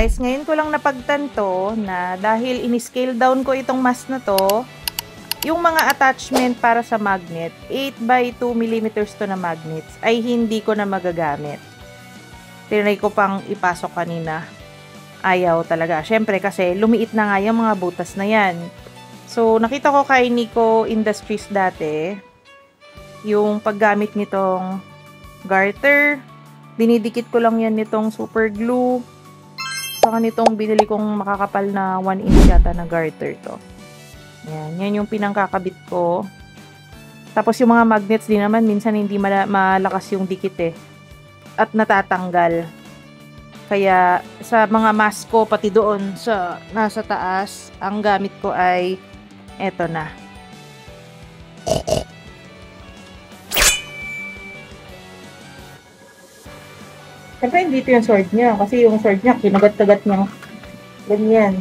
guys, ngayon ko lang napagtanto na dahil in-scale down ko itong mask na to, yung mga attachment para sa magnet, 8x2mm to na magnets, ay hindi ko na magagamit. Tinry ko pang ipasok kanina. Ayaw talaga. Syempre kasi lumiit na nga yung mga butas na yan. So, nakita ko kay Nico Industries dati, yung paggamit nitong garter. Dinidikit ko lang yan nitong super glue. Saka nitong binili kong makakapal na 1 inch yata na garter to. Yan yung pinangkakabit ko. Tapos yung mga magnets din naman, minsan hindi malakas yung dikit eh. At natatanggal. Kaya sa mga mask ko, pati doon sa nasa taas, ang gamit ko ay eto na. Siyempre, dito yung sword niya. Kasi yung sword niya, kinagat-kagat niya. Ganyan.